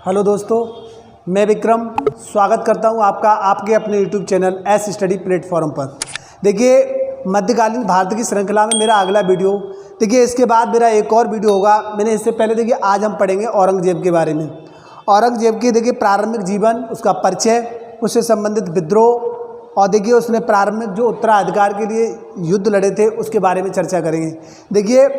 Hello दोस्तों, मैं विक्रम स्वागत करता हूं आपका आपके अपने YouTube channel S study platform पर। देखिए, मध्यकालीन भारत की श्रृंखला में मेरा अगला वीडियो, देखिए इसके बाद मेरा एक और वीडियो होगा। मैंने इससे पहले देखिए आज हम पढ़ेंगे औरंगजेब के बारे में। औरंगजेब की देखिए प्रारंभिक जीवन, उसका परिचय, उससे संबंधित विद्रोह और देखिए उसने प्रारंभिक जो उत्तराधिकार के लिए युद्ध लड़े थे उसके बारे में चर्चा करेंगे। देखिए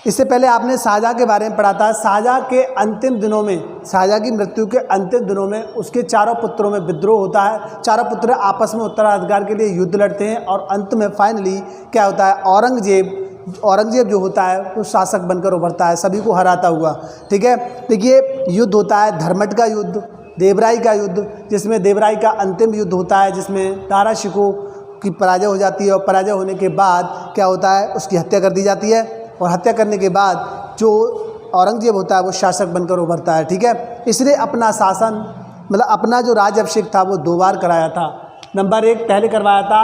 इससे पहले आपने शाहजहाँ के बारे में पढ़ा था। शाहजहाँ के अंतिम दिनों में, शाहजहाँ की मृत्यु के अंतिम दिनों में उसके चारों पुत्रों में विद्रोह होता है। चारों पुत्र आपस में उत्तराधिकार के लिए युद्ध लड़ते हैं और अंत में फाइनली क्या होता है, औरंगजेब जो होता है वो शासक बनकर उभरता है, सभी को हराता हुआ। ठीक है, देखिए युद्ध होता है धर्मट का युद्ध, देवराई का युद्ध, जिसमें देवराई का अंतिम युद्ध होता है, जिसमें दारा शिकोह की पराजय हो जाती है और पराजय होने के बाद क्या होता है, उसकी हत्या कर दी जाती है और हत्या करने के बाद जो औरंगजेब होता है वो शासक बनकर उभरता है। ठीक है, इसने अपना शासन मतलब अपना जो राज्याभिषेक था वो 2 बार कराया था। नंबर 1 पहले करवाया था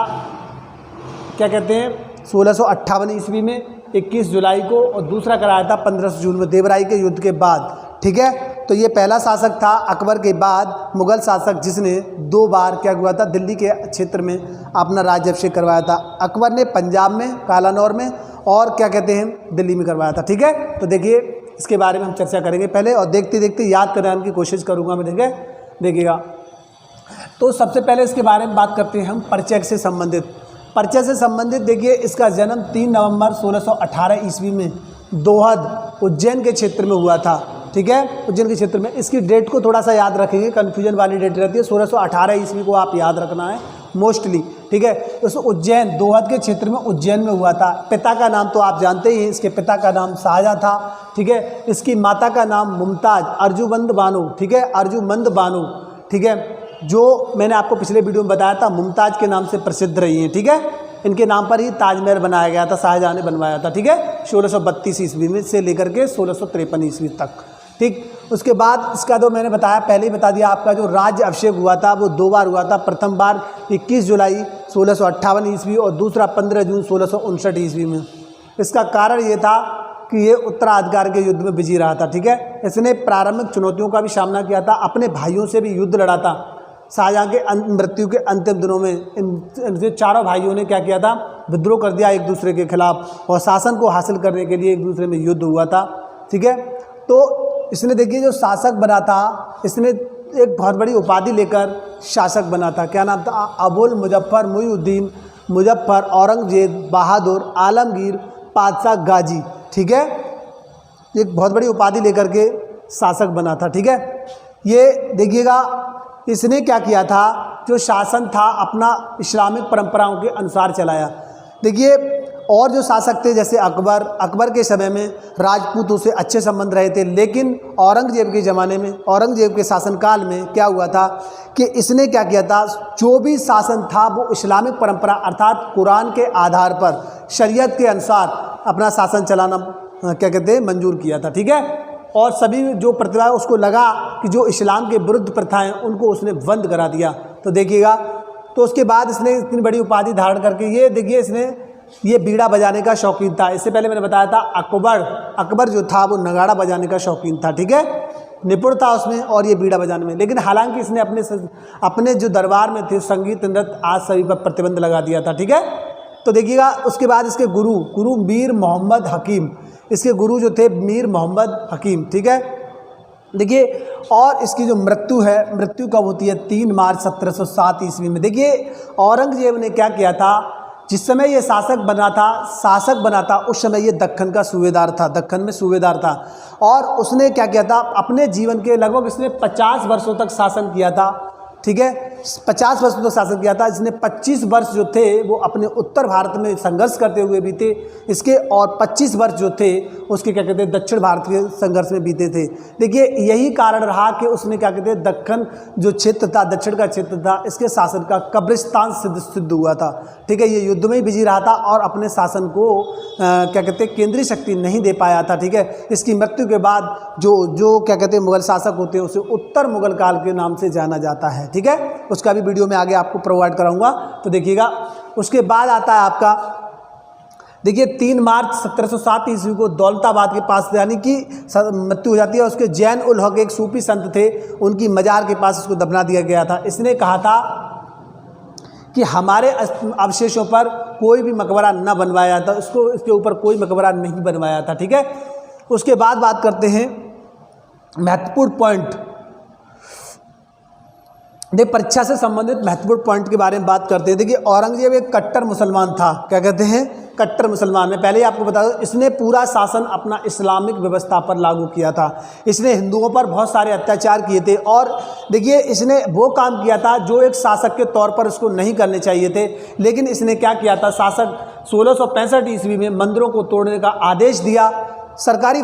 क्या कहते हैं 1658 ईस्वी में 21 जुलाई को, और दूसरा कराया था 15 जून में देवराई के युद्ध के बाद। ठीक है, तो ये पहला शासक था अकबर के बाद मुगल शासक जिसने 2 बार क्या हुआ था, दिल्ली के क्षेत्र में अपना राज्याभिषेक करवाया था। अकबर ने पंजाब में कालानौर में और क्या कहते हैं दिल्ली में करवाया था। ठीक है, तो देखिए इसके बारे में हम चर्चा करेंगे पहले, और देखते देखते याद कराने की कोशिश करूंगा मैं। देखिएगा तो सबसे पहले इसके बारे में बात करते हैं हम परिचय से संबंधित। देखिए इसका जन्म 3 नवंबर 1618 ईस्वी में दोहद उज्जैन के क्षेत्र में हुआ था। ठीक है, उज्जैन के क्षेत्र में। इसकी डेट को थोड़ा सा याद रखेंगे, कन्फ्यूजन वाली डेट रहती है। 1618 ईस्वी को आप याद रखना है मोस्टली। ठीक है, उस उज्जैन दोहद के क्षेत्र में उज्जैन में हुआ था। पिता का नाम तो आप जानते ही हैं, इसके पिता का नाम शाहजहाँ था। ठीक है, इसकी माता का नाम मुमताज अर्जुमंद बानो। ठीक है, अर्जुमंद बानो। ठीक है, जो मैंने आपको पिछले वीडियो में बताया था मुमताज के नाम से प्रसिद्ध रही हैं। ठीक है, इनके नाम पर ही ताजमहल बनाया गया था, शाहजहाँ ने बनवाया था। ठीक है, 1632 ईस्वी में से लेकर के 1653 ईस्वी तक। ठीक, उसके बाद इसका तो मैंने बताया, पहले ही बता दिया, आपका जो राज्य अभिषेक हुआ था वो 2 बार हुआ था। प्रथम बार 21 जुलाई 1658 ईस्वी और दूसरा 15 जून 1659 ईस्वी में। इसका कारण ये था कि ये उत्तराधिकार के युद्ध में बिजी रहा था। ठीक है, इसने प्रारंभिक चुनौतियों का भी सामना किया था, अपने भाइयों से भी युद्ध लड़ा था। शाहजहाँ के मृत्यु के अंतिम दिनों में इन चारों भाइयों ने क्या किया था, विद्रोह कर दिया एक दूसरे के खिलाफ और शासन को हासिल करने के लिए एक दूसरे में युद्ध हुआ था। ठीक है, तो इसने देखिए जो शासक बना था, इसने एक बहुत बड़ी उपाधि लेकर शासक बना था। क्या नाम था, अबुल मुजफ्फर मुइनुद्दीन मुजफ्फर औरंगजेब बहादुर आलमगीर पातशाह गाजी। ठीक है, एक बहुत बड़ी उपाधि लेकर के शासक बना था। ठीक है, ये देखिएगा इसने क्या किया था, जो शासन था अपना इस्लामिक परंपराओं के अनुसार चलाया। देखिए और जो शासक थे जैसे अकबर के समय में राजपूतों से अच्छे संबंध रहे थे, लेकिन औरंगजेब के ज़माने में, औरंगजेब के शासनकाल में क्या हुआ था कि इसने क्या किया था, जो भी शासन था वो इस्लामिक परंपरा अर्थात कुरान के आधार पर शरीयत के अनुसार अपना शासन चलाना क्या कहते हैं मंजूर किया था। ठीक है, और सभी जो प्रतिभा उसको लगा कि जो इस्लाम के विरुद्ध प्रथाएँ उनको उसने बंद करा दिया। तो देखिएगा, तो उसके बाद इसने इतनी बड़ी उपाधि धारण करके, ये देखिए इसने ये बीड़ा बजाने का शौकीन था। इससे पहले मैंने बताया था अकबर जो था वो नगाड़ा बजाने का शौकीन था। ठीक है, निपुण था उसमें और ये बीड़ा बजाने में, लेकिन हालांकि इसने अपने जो दरबार में थे संगीत नृत्य आज सभी पर प्रतिबंध लगा दिया था। ठीक है, तो देखिएगा उसके बाद इसके गुरु मीर मोहम्मद हकीम, इसके गुरु जो थे मीर मोहम्मद हकीम। ठीक है, देखिए और इसकी जो मृत्यु कब होती है, 3 मार्च 1707 ईस्वी में। देखिए औरंगजेब ने क्या किया था, जिस समय ये शासक बना था उस समय ये दक्कन का सूबेदार था, दक्कन में सूबेदार था। और उसने क्या किया था, अपने जीवन के लगभग इसने 50 वर्षों तक शासन किया था। ठीक है, 50 वर्षों तक शासन किया था। इसने 25 वर्ष जो थे वो अपने उत्तर भारत में संघर्ष करते हुए बीते इसके, और 25 वर्ष जो थे उसके क्या कहते हैं दक्षिण भारत के संघर्ष में बीते थे। देखिए यही कारण रहा कि उसने क्या कहते हैं दक्कन जो क्षेत्र था, दक्षिण का क्षेत्र था, इसके शासन का कब्रिस्तान सिद्ध हुआ था। ठीक है, ये युद्ध में ही बिजी रहा था और अपने शासन को क्या कहते हैं केंद्रीय शक्ति नहीं दे पाया था। ठीक है, इसकी मृत्यु के बाद जो क्या कहते हैं मुगल शासक होते हैं उसे उत्तर मुगल काल के नाम से जाना जाता है। ठीक है, उसका भी वीडियो में आगे आपको प्रोवाइड कराऊंगा, तो देखिएगा। उसके बाद आता है आपका देखिए 3 मार्च 1707 ईस्वी को दौलताबाद के पास यानी कि मृत्यु हो जाती है। उसके जैन उल हक एक सूफी संत थे, उनकी मजार के पास उसको दफना दिया गया था। इसने कहा था कि हमारे अवशेषों पर कोई भी मकबरा न बनवाया था, उसको इसके ऊपर कोई मकबरा नहीं बनवाया था। ठीक है, उसके बाद बात करते हैं महत्वपूर्ण पॉइंट। देखिए परीक्षा से संबंधित महत्वपूर्ण पॉइंट के बारे में बात करते हैं। देखिए औरंगजेब एक कट्टर मुसलमान था। क्या कहते हैं? कट्टर मुसलमान। मैं पहले ही आपको बता दूं, इसने पूरा शासन अपना इस्लामिक व्यवस्था पर लागू किया था। इसने हिंदुओं पर बहुत सारे अत्याचार किए थे और देखिए इसने वो काम किया था जो एक शासक के तौर पर उसको नहीं करने चाहिए थे। लेकिन इसने क्या किया था, शासक 1665 ईस्वी में मंदिरों को तोड़ने का आदेश दिया, सरकारी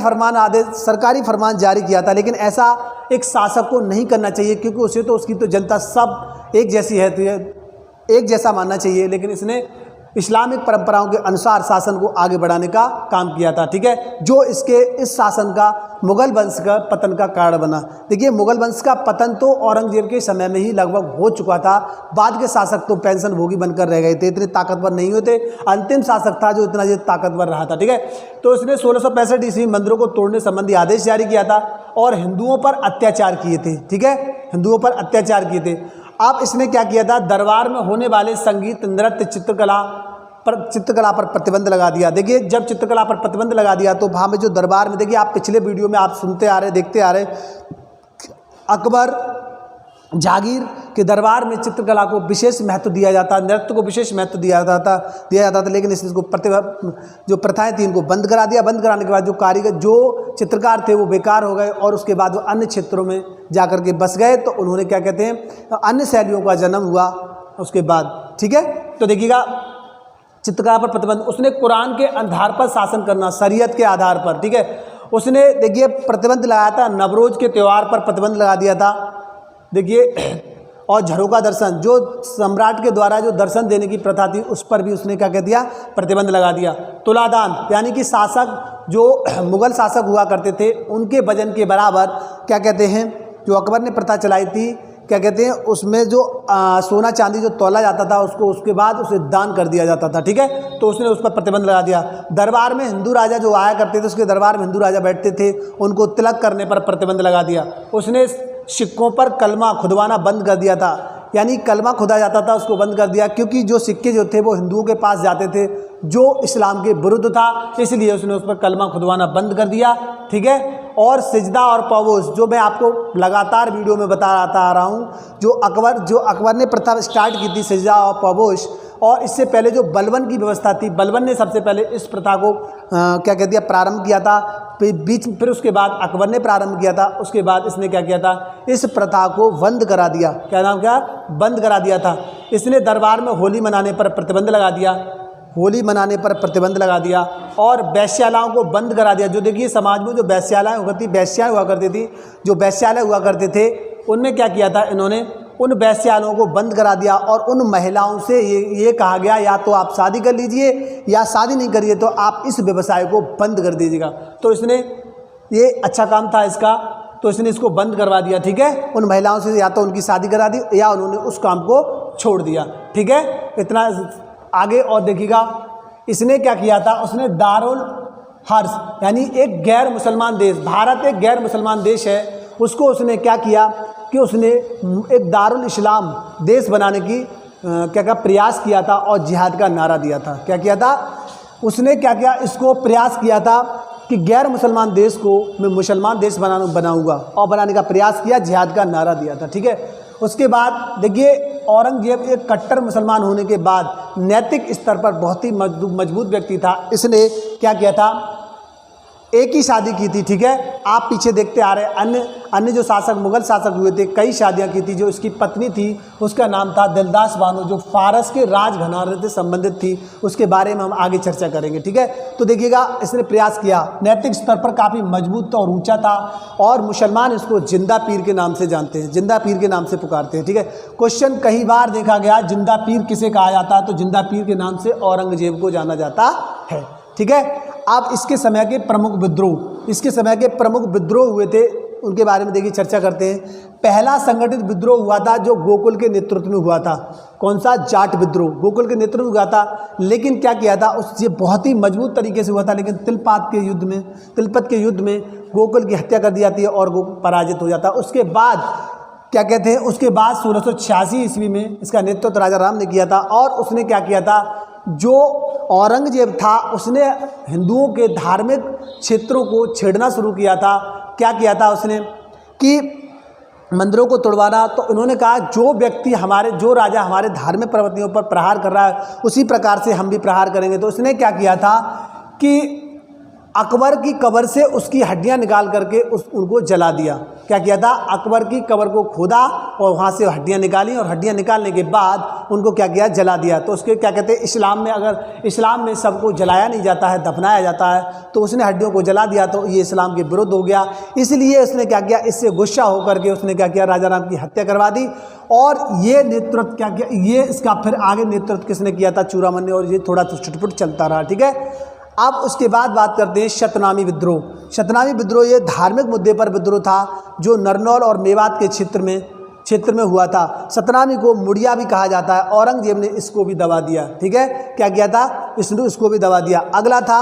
फरमान जारी किया था। लेकिन ऐसा एक शासक को नहीं करना चाहिए, क्योंकि उसे तो उसकी तो जनता सब एक जैसी है, तो एक जैसा मानना चाहिए। लेकिन इसने इस्लामिक परंपराओं के अनुसार शासन को आगे बढ़ाने का काम किया था। ठीक है, जो इस शासन का मुगल वंश का पतन का कारण बना। देखिए मुगल वंश का पतन तो औरंगजेब के समय में ही लगभग हो चुका था। बाद के शासक तो पेंशन भोगी बनकर रह गए थे, इतने ताकतवर नहीं होते। अंतिम शासक था जो इतना ताकतवर रहा था। ठीक है, तो इसने 1665 ईस्वी मंदिरों को तोड़ने संबंधी आदेश जारी किया था और हिंदुओं पर अत्याचार किए थे। ठीक है, हिंदुओं पर अत्याचार किए थे। अब इसने क्या किया था, दरबार में होने वाले संगीत, नृत्य, चित्रकला पर प्रतिबंध लगा दिया। देखिए जब चित्रकला पर प्रतिबंध लगा दिया तो वहाँ में जो दरबार में, देखिए आप पिछले वीडियो में आप सुनते आ रहे, देखते आ रहे, अकबर जहांगीर के दरबार में चित्रकला को विशेष महत्व दिया जाता, नृत्य को विशेष महत्व दिया जाता था। लेकिन इसको जो प्रथाएं थी इनको बंद करा दिया। बंद कराने के बाद जो चित्रकार थे वो बेकार हो गए और उसके बाद वो अन्य क्षेत्रों में जाकर के बस गए। तो उन्होंने क्या कहते हैं, अन्य शैलियों का जन्म हुआ उसके बाद। ठीक है, तो देखिएगा चित्रकला पर प्रतिबंध, उसने कुरान के आधार पर शासन करना, शरीयत के आधार पर। ठीक है, उसने देखिए प्रतिबंध लगाया था, नवरोज के त्यौहार पर प्रतिबंध लगा दिया था। देखिए और झरोका दर्शन, जो सम्राट के द्वारा जो दर्शन देने की प्रथा थी उस पर भी उसने क्या कह दिया, प्रतिबंध लगा दिया। तुलादान यानी कि शासक जो मुगल शासक हुआ करते थे उनके वजन के बराबर क्या कहते हैं, जो अकबर ने प्रथा चलाई थी, क्या कहते हैं, उसमें जो सोना चांदी जो तौला जाता था उसको उसके बाद उसे दान कर दिया जाता था। ठीक है, तो उसने उस पर प्रतिबंध लगा दिया। दरबार में हिंदू राजा जो आया करते थे, उसके दरबार में हिंदू राजा बैठते थे, उनको तिलक करने पर प्रतिबंध लगा दिया। उसने सिक्कों पर कलमा खुदवाना बंद कर दिया था, यानी कलमा खुदा जाता था उसको बंद कर दिया, क्योंकि जो सिक्के जो थे वो हिंदुओं के पास जाते थे जो इस्लाम के विरुद्ध था, इसलिए उसने उस पर कलमा खुदवाना बंद कर दिया। ठीक है, और सिजदा और पवोस, जो मैं आपको लगातार वीडियो में बताता आ रहा हूँ, जो अकबर ने प्रथा स्टार्ट की थी सिजदा और पवोस, और इससे पहले जो बलबन की व्यवस्था थी, बलबन ने सबसे पहले इस प्रथा को क्या कह दिया, प्रारंभ किया था। फिर उसके बाद अकबर ने प्रारंभ किया था। उसके बाद इसने क्या किया था, इस प्रथा को बंद करा दिया। क्या नाम, क्या बंद करा दिया था। इसने दरबार में होली मनाने पर प्रतिबंध लगा दिया, और वैश्यालाओं को बंद करा दिया। जो देखिए समाज में जो वैश्यालय हुआ करती थी, जो वैश्यालय हुआ करते थे, उनमें क्या किया था इन्होंने, उन वैश्यालयों को बंद करा दिया और उन महिलाओं से ये कहा गया, या तो आप शादी कर लीजिए या शादी नहीं करिए तो आप इस व्यवसाय को बंद कर दीजिएगा। तो इसने ये अच्छा काम था इसका, तो इसने इसको बंद करवा दिया। ठीक है, उन महिलाओं से या तो उनकी शादी करा दी या उन्होंने उस काम को छोड़ दिया। ठीक है, इतना आगे और देखिएगा इसने क्या किया था, उसने दारुल हर्ष यानी एक गैर मुसलमान देश, भारत एक गैर मुसलमान देश है, उसको उसने क्या किया कि उसने एक दारुल इस्लाम देश बनाने की क्या प्रयास किया था और जिहाद का नारा दिया था। क्या किया था उसने, क्या किया, इसको प्रयास किया था कि गैर मुसलमान देश को मैं मुसलमान देश बनाऊंगा और बनाने का प्रयास किया, जिहाद का नारा दिया था। ठीक है, उसके बाद देखिए औरंगजेब एक कट्टर मुसलमान होने के बाद नैतिक स्तर पर बहुत ही मजबूत व्यक्ति था। इसने क्या किया था, एक ही शादी की थी। ठीक है, आप पीछे देखते आ रहे अन्य जो शासक मुगल शासक हुए थे, कई शादियां की थी। जो इसकी पत्नी थी उसका नाम था दिलदास बानो, जो फारस के राजघराने से संबंधित थी, उसके बारे में हम आगे चर्चा करेंगे। ठीक है, तो देखिएगा इसने प्रयास किया, नैतिक स्तर पर काफ़ी मजबूत था और ऊंचा था, और मुसलमान इसको जिंदा पीर के नाम से जानते हैं, जिंदा पीर के नाम से पुकारते हैं। ठीक है, क्वेश्चन कई बार देखा गया, जिंदा पीर किसे कहा जाता है, तो जिंदा पीर के नाम से औरंगजेब को जाना जाता है। ठीक है, अब इसके समय के प्रमुख विद्रोह हुए थे उनके बारे में देखिए चर्चा करते हैं। पहला संगठित विद्रोह हुआ था जो गोकुल के नेतृत्व में हुआ था। कौन सा? जाट विद्रोह, गोकुल के नेतृत्व में हुआ था। लेकिन क्या किया था ये बहुत ही मजबूत तरीके से हुआ था, लेकिन तिलपात के युद्ध में गोकुल की हत्या कर दी जाती है और गोकुल पराजित हो जाता है। उसके बाद क्या कहते हैं, उसके बाद 1686 ईस्वी में इसका नेतृत्व राजा राम ने किया था। और उसने क्या किया था, जो औरंगजेब था उसने हिंदुओं के धार्मिक क्षेत्रों को छेड़ना शुरू किया था। क्या किया था उसने कि मंदिरों को तोड़वाना। तो उन्होंने कहा जो राजा हमारे धार्मिक प्रवृत्तियों पर प्रहार कर रहा है उसी प्रकार से हम भी प्रहार करेंगे। तो उसने क्या किया था कि अकबर की कब्र से उसकी हड्डियां निकाल करके उनको जला दिया। क्या किया था? अकबर की कब्र को खोदा और वहाँ से हड्डियां निकाली, और हड्डियां निकालने के बाद उनको क्या किया? जला दिया। तो उसके क्या कहते हैं, इस्लाम में सबको जलाया नहीं जाता है, दफनाया जाता है। तो उसने हड्डियों को जला दिया, तो ये इस्लाम के विरुद्ध हो गया। इसलिए उसने क्या किया, इससे गुस्सा होकर के उसने क्या किया, राजा राम की हत्या करवा दी। और ये नेतृत्व क्या किया, ये इसका फिर आगे नेतृत्व किसने किया था? चूड़ामन ने। और ये थोड़ा तो छुटपुट चलता रहा। ठीक है। अब उसके बाद बात करते हैं शतनामी विद्रोह। शतनामी विद्रोह ये धार्मिक मुद्दे पर विद्रोह था जो नरनौल और मेवात के क्षेत्र में हुआ था। शतनामी को मुड़िया भी कहा जाता है। औरंगजेब ने इसको भी दबा दिया। ठीक है। क्या किया था? इसको भी दबा दिया। अगला था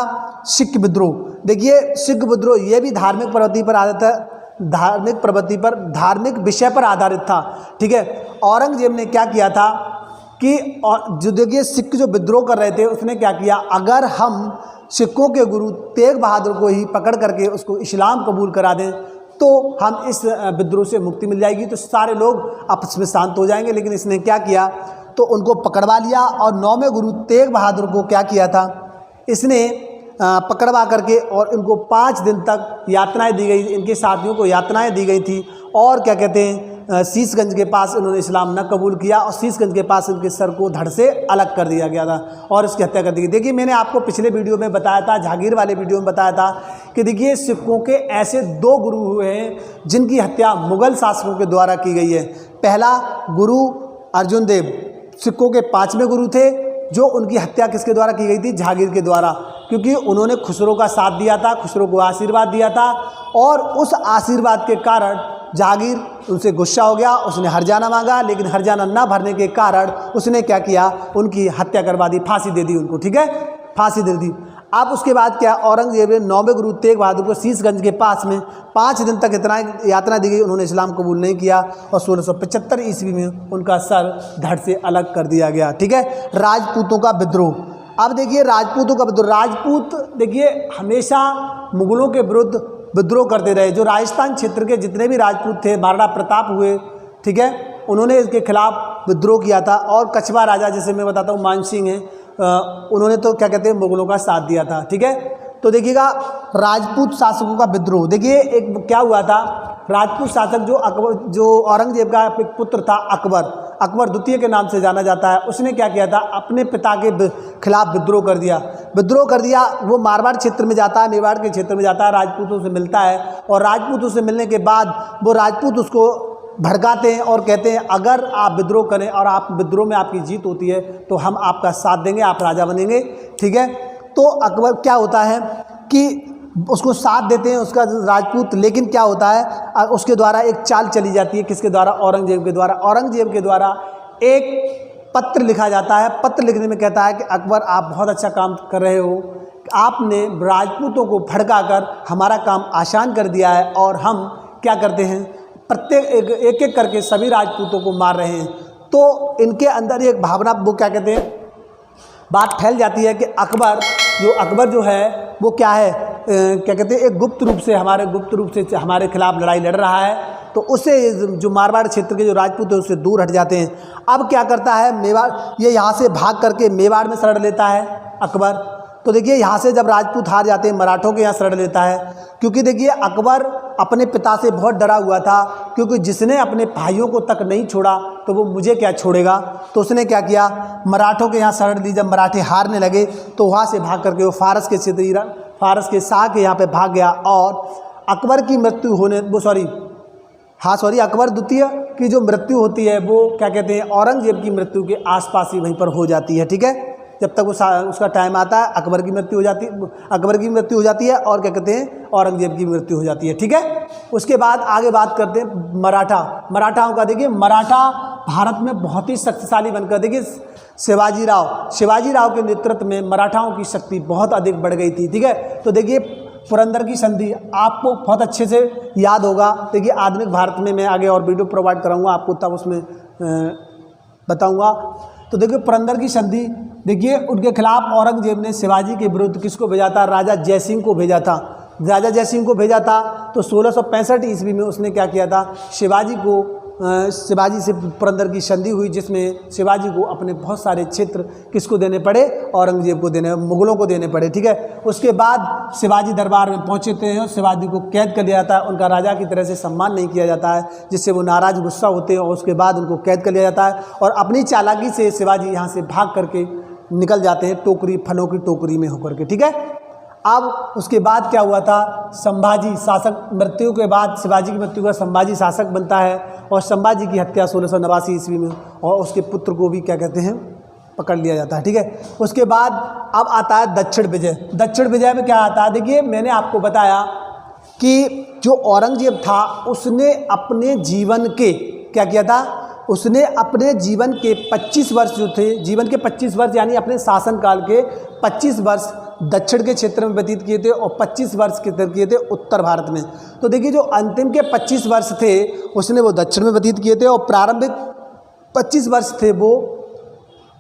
सिख विद्रोह। देखिए सिख विद्रोह ये भी धार्मिक प्रवृत्ति पर आधारित है, धार्मिक विषय पर आधारित था। ठीक है। औरंगजेब ने क्या किया था कि जो देखिए सिख जो विद्रोह कर रहे थे उसने क्या किया, अगर हम सिखों के गुरु तेग बहादुर को ही पकड़ करके उसको इस्लाम कबूल करा दें तो हम इस विद्रोह से मुक्ति मिल जाएगी, तो सारे लोग आपस में शांत हो जाएंगे। लेकिन इसने क्या किया, तो उनको पकड़वा लिया और 9वें गुरु तेग बहादुर को क्या किया था, इसने पकड़वा करके और इनको 5 दिन तक यातनाएं दी गई, इनके साथियों को यातनाएं दी गई थी। और क्या कहते हैं, शीशगंज के पास इन्होंने इस्लाम न कबूल किया और शीशगंज के पास इनके सर को धड़ से अलग कर दिया गया था और इसकी हत्या कर दी गई। देखिए मैंने आपको पिछले वीडियो में बताया था, जागीर वाले वीडियो में बताया था कि देखिए सिखों के ऐसे 2 गुरु हुए हैं जिनकी हत्या मुगल शासकों के द्वारा की गई है। पहला गुरु अर्जुन देव सिखों के 5वें गुरु थे, जो उनकी हत्या किसके द्वारा की गई थी? जहांगीर के द्वारा, क्योंकि उन्होंने खुसरो का साथ दिया था, खुसरो को आशीर्वाद दिया था और उस आशीर्वाद के कारण जहांगीर उनसे गुस्सा हो गया, उसने हरजाना मांगा, लेकिन हरजाना ना भरने के कारण उसने क्या किया, उनकी हत्या करवा दी, फांसी दे दी उनको। ठीक है, फांसी दे दी। अब उसके बाद क्या, औरंगजेब ने 9वें गुरु तेग बहादुर को शीशगंज के पास में 5 दिन तक इतना यातना दी गई, उन्होंने इस्लाम कबूल नहीं किया और 1675 ईस्वी में उनका सर धड़ से अलग कर दिया गया। ठीक है। राजपूतों का विद्रोह। अब देखिए राजपूतों का विद्रोह। राजपूत देखिए हमेशा मुगलों के विरुद्ध विद्रोह करते रहे। जो राजस्थान क्षेत्र के जितने भी राजपूत थे, महाराणा प्रताप हुए, ठीक है, उन्होंने इसके खिलाफ विद्रोह किया था। और कछवा राजा जैसे मैं बताता हूँ मानसिंह है, उन्होंने तो क्या कहते हैं मुगलों का साथ दिया था। ठीक है। तो देखिएगा राजपूत शासकों का विद्रोह। देखिए एक क्या हुआ था, राजपूत शासक जो औरंगजेब का एक पुत्र था अकबर द्वितीय के नाम से जाना जाता है, उसने क्या किया था, अपने पिता के खिलाफ विद्रोह कर दिया। वो मारवाड़ क्षेत्र में जाता है, मेवाड़ के क्षेत्र में जाता है, राजपूतों से मिलता है और राजपूतों से मिलने के बाद वो राजपूत उसको भड़काते हैं और कहते हैं अगर आप विद्रोह करें और आप विद्रोह में आपकी जीत होती है तो हम आपका साथ देंगे, आप राजा बनेंगे। ठीक है। तो अकबर क्या होता है कि उसको साथ देते हैं उसका राजपूत, लेकिन क्या होता है उसके द्वारा एक चाल चली जाती है, किसके द्वारा? औरंगजेब के द्वारा। औरंगजेब के द्वारा एक पत्र लिखा जाता है। पत्र लिखने में कहता है कि अकबर आप बहुत अच्छा काम कर रहे हो, आपने राजपूतों को भड़काकर हमारा काम आसान कर दिया है और हम क्या करते हैं, प्रत्येक एक करके सभी राजपूतों को मार रहे हैं। तो इनके अंदर एक भावना, वो क्या कहते हैं, बात फैल जाती है कि अकबर जो है वो क्या है, क्या कहते हैं, एक गुप्त रूप से हमारे खिलाफ लड़ाई लड़ रहा है। तो उससे जो मारवाड़ क्षेत्र के जो राजपूत है उससे दूर हट जाते हैं। अब क्या करता है, मेवाड़, ये यहाँ से भाग करके मेवाड़ में शरण लेता है अकबर। तो देखिए यहाँ से जब राजपूत हार जाते हैं, मराठों के यहाँ शरण लेता है, क्योंकि देखिए अकबर अपने पिता से बहुत डरा हुआ था, क्योंकि जिसने अपने भाइयों को तक नहीं छोड़ा तो वो मुझे क्या छोड़ेगा। तो उसने क्या किया, मराठों के यहाँ शरण ली। जब मराठे हारने लगे तो वहाँ से भाग करके वो फारस के शाह के यहाँ पे भाग गया और अकबर की मृत्यु होने अकबर द्वितीय की जो मृत्यु होती है वो क्या कहते हैं, औरंगजेब की मृत्यु के आसपास ही वहीं पर हो जाती है। ठीक है। जब तक उसका टाइम आता है अकबर की मृत्यु हो जाती है और क्या कहते हैं औरंगजेब की मृत्यु हो जाती है। ठीक है, उसके बाद आगे बात करते हैं मराठाओं का। देखिए मराठा भारत में बहुत ही शक्तिशाली बनकर, देखिए शिवाजी राव के नेतृत्व में मराठाओं की शक्ति बहुत अधिक बढ़ गई थी। ठीक है, तो देखिए पुरंदर की संधि आपको बहुत अच्छे से याद होगा। देखिए आधुनिक भारत में मैं आगे और वीडियो प्रोवाइड कराऊंगा आपको, तब उसमें बताऊंगा। तो देखिए पुरंदर की संधि, देखिए उनके खिलाफ औरंगजेब ने शिवाजी के विरुद्ध किसको भेजा था? राजा जयसिंह को भेजा था। तो 1665 ईस्वी में उसने क्या किया था? शिवाजी से पुरंदर की संधि हुई, जिसमें शिवाजी को अपने बहुत सारे क्षेत्र किसको देने पड़े? औरंगजेब को मुगलों को देने पड़े। ठीक है, उसके बाद शिवाजी दरबार में पहुंचे थे और शिवाजी को कैद कर लिया जाता है। उनका राजा की तरह से सम्मान नहीं किया जाता है, जिससे वो नाराज गुस्सा होते हैं और उसके बाद उनको कैद कर लिया जाता है और अपनी चालाकी से शिवाजी यहाँ से भाग करके निकल जाते हैं फलों की टोकरी में होकर के। ठीक है, अब उसके बाद क्या हुआ था? संभाजी शासक मृत्यु के बाद, शिवाजी की मृत्यु का संभाजी शासक बनता है और संभाजी की हत्या 1689 ईस्वी में और उसके पुत्र को भी क्या कहते हैं पकड़ लिया जाता है। ठीक है, उसके बाद अब आता है दक्षिण विजय में क्या आता है? देखिए मैंने आपको बताया कि जो औरंगजेब था उसने अपने जीवन के क्या किया था? उसने अपने जीवन के 25 वर्ष जो थे, जीवन के 25 वर्ष यानी अपने शासनकाल के 25 वर्ष दक्षिण के क्षेत्र में व्यतीत किए थे और 25 वर्ष किए थे उत्तर भारत में। तो देखिए जो अंतिम के 25 वर्ष थे उसने वो दक्षिण में व्यतीत किए थे और प्रारंभिक 25 वर्ष थे वो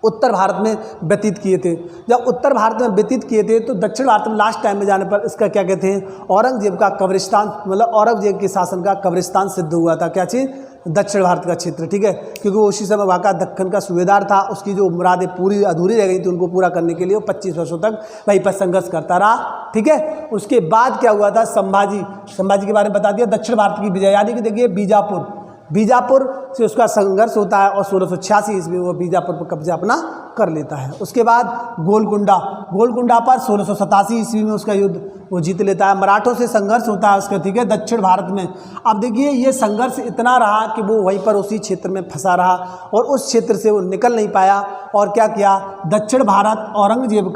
उत्तर भारत में व्यतीत किए थे। जब उत्तर भारत में व्यतीत किए थे तो दक्षिण भारत में लास्ट टाइम में जाने पर इसका क्या कहते हैं? औरंगजेब का कब्रिस्तान, मतलब औरंगजेब के शासन का कब्रिस्तान सिद्ध हुआ था। क्या चीज़? दक्षिण भारत का क्षेत्र। ठीक है, क्योंकि वो उसी समय वहाँ का दक्कन का सूबेदार था। उसकी जो मुरादें पूरी अधूरी रह गई थी उनको पूरा करने के लिए वो 25 वर्षों तक वहीं पर संघर्ष करता रहा। ठीक है, उसके बाद क्या हुआ था? संभाजी के बारे में बता दिया। दक्षिण भारत की विजय, यानी कि देखिए बीजापुर से उसका संघर्ष होता है और 1686 ईस्वी में वो बीजापुर पर कब्जा अपना कर लेता है। उसके बाद गोलकुंडा पर 1687 ईस्वी में उसका युद्ध वो जीत लेता है। मराठों से संघर्ष होता है उसका। ठीक है, दक्षिण भारत में। अब देखिए ये संघर्ष इतना रहा कि वो वहीं पर उसी क्षेत्र में फंसा रहा और उस क्षेत्र से वो निकल नहीं पाया और क्या किया? दक्षिण भारत औरंगजेब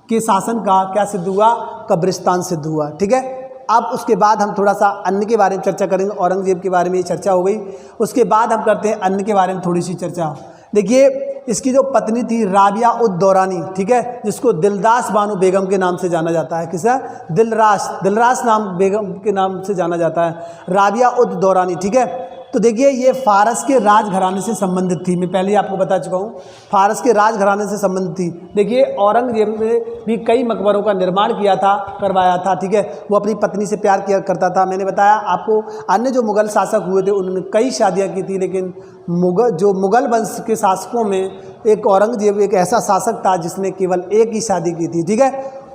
के शासन का क्या सिद्ध हुआ? कब्रिस्तान सिद्ध हुआ। ठीक है, अब उसके बाद हम थोड़ा सा अन्न के बारे में चर्चा करेंगे। औरंगजेब के बारे में ये चर्चा हो गई, उसके बाद हम करते हैं अन्न के बारे में थोड़ी सी चर्चा। देखिए इसकी जो पत्नी थी राबिया उद दौरानी, ठीक है, जिसको दिलदास बानो बेगम के नाम से जाना जाता है। किसा? दिलरास नाम बेगम के नाम से जाना जाता है, राबिया उद दौरानी। ठीक है, तो देखिए ये फारस के राजघराने से संबंधित थी। मैं पहले ही आपको बता चुका हूँ, फारस के राजघराने से संबंधित थी। देखिए औरंगजेब ने भी कई मकबरों का निर्माण करवाया था। ठीक है, वो अपनी पत्नी से प्यार किया करता था। मैंने बताया आपको अन्य जो मुग़ल शासक हुए थे उन्होंने कई शादियाँ की थी, लेकिन मुग़ल वंश के शासकों में एक औरंगजेब एक ऐसा शासक था जिसने केवल एक ही शादी की थी। ठीक है,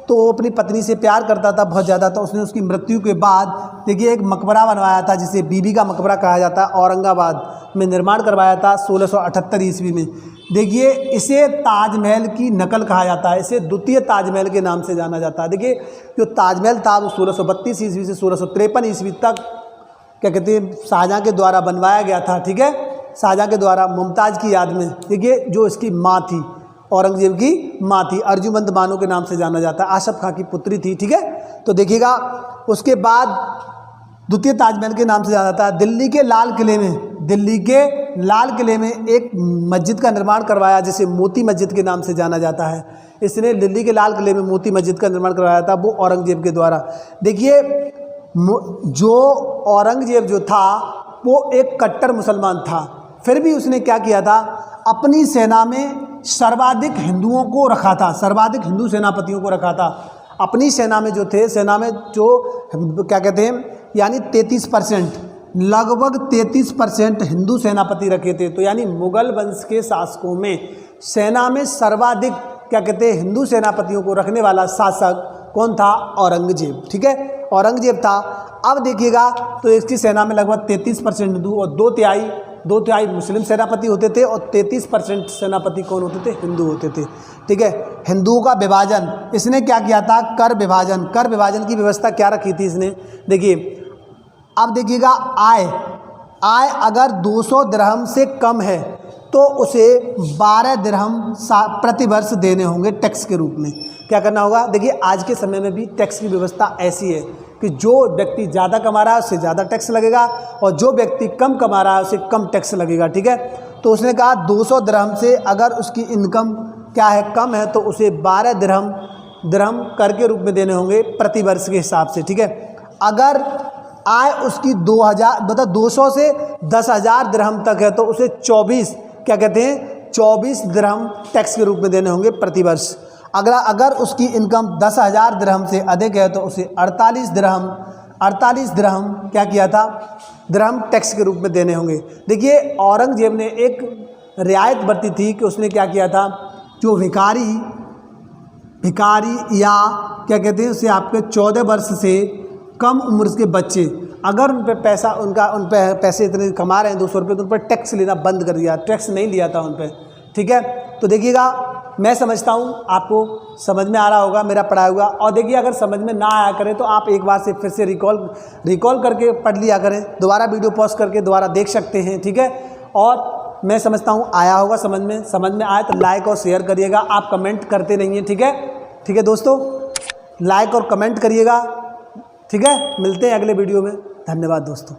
तो वो अपनी पत्नी से प्यार करता था बहुत ज़्यादा। तो उसने उसकी मृत्यु के बाद देखिए एक मकबरा बनवाया था जिसे बीबी का मकबरा कहा जाता है, औरंगाबाद में निर्माण करवाया था 1678 ईस्वी में। देखिए इसे ताजमहल की नकल कहा जाता है, इसे द्वितीय ताजमहल के नाम से जाना जाता है। देखिए जो ताजमहल था वो 1632 ईस्वी से 1653 ईस्वी तक क्या कहते हैं शाहजहाँ के द्वारा बनवाया गया था। ठीक है, शाहजहाँ के द्वारा मुमताज़ की याद में। देखिए जो इसकी माँ थी, औरंगजेब की माँ थी, अर्जुमंद बानो के नाम से जाना जाता है, आसफ खां की पुत्री थी। ठीक है, तो देखिएगा उसके बाद द्वितीय ताजमहल के नाम से जाना जाता है। दिल्ली के लाल किले में एक मस्जिद का निर्माण करवाया जिसे मोती मस्जिद के नाम से जाना जाता है। इसने दिल्ली के लाल किले में मोती मस्जिद का निर्माण करवाया था, वो औरंगजेब के द्वारा। देखिए जो औरंगजेब जो था वो एक कट्टर मुसलमान था, फिर भी उसने क्या किया था? अपनी सेना में सर्वाधिक हिंदुओं को रखा था, सर्वाधिक हिंदू सेनापतियों को रखा था अपनी सेना में। जो थे सेना में जो क्या कहते हैं यानी 33%, लगभग 33% हिंदू सेनापति रखे थे। तो यानी मुग़ल वंश के शासकों में सेना में सर्वाधिक क्या कहते हैं हिंदू सेनापतियों को रखने वाला शासक कौन था? औरंगजेब। ठीक है, औरंगजेब था। अब देखिएगा तो इसकी सेना में लगभग 33% हिंदू और दो तिहाई मुस्लिम सेनापति होते थे और 33% सेनापति कौन होते थे? हिंदू होते थे। ठीक है, हिंदुओं का विभाजन इसने क्या किया था? कर विभाजन की व्यवस्था क्या रखी थी इसने? देखिए अब देखिएगा आय अगर 200 दिरहम से कम है तो उसे 12 दिरहम प्रति वर्ष देने होंगे टैक्स के रूप में। क्या करना होगा? देखिए आज के समय में भी टैक्स की व्यवस्था ऐसी है कि जो व्यक्ति ज़्यादा कमा रहा है उससे ज़्यादा टैक्स लगेगा और जो व्यक्ति कम कमा रहा है उसे कम टैक्स लगेगा। ठीक है, तो उसने कहा 200 दिरहम से अगर उसकी इनकम क्या है कम है तो उसे 12 दिरहम कर के रूप में देने होंगे प्रति वर्ष के हिसाब से। ठीक है, अगर आय उसकी 200 से 10,000 दिरहम तक है तो उसे 24 दिरहम टैक्स के रूप में देने होंगे प्रति वर्ष। अगर उसकी इनकम 10,000 दिरहम से अधिक है तो उसे 48 दिरहम क्या किया था? दिरहम टैक्स के रूप में देने होंगे। देखिए औरंगजेब ने एक रियायत बरती थी कि उसने क्या किया था, जो भिखारी या क्या कहते हैं उसे आपके 14 वर्ष से कम उम्र के बच्चे अगर उन पर पैसे इतने कमा रहे हैं 200 रुपये, तो उन पर टैक्स लेना बंद कर दिया, टैक्स नहीं लिया था उन पर। ठीक है, तो देखिएगा मैं समझता हूँ आपको समझ में आ रहा होगा मेरा पढ़ाया हुआ। और देखिए अगर समझ में ना आया करे तो आप एक बार से फिर से रिकॉल करके पढ़ लिया करें, दोबारा वीडियो पॉज करके दोबारा देख सकते हैं। ठीक है, और मैं समझता हूँ आया होगा समझ में आए तो लाइक और शेयर करिएगा, आप कमेंट करते रहिए। ठीक है दोस्तों, लाइक और कमेंट करिएगा। ठीक है, मिलते हैं अगले वीडियो में। धन्यवाद दोस्तों।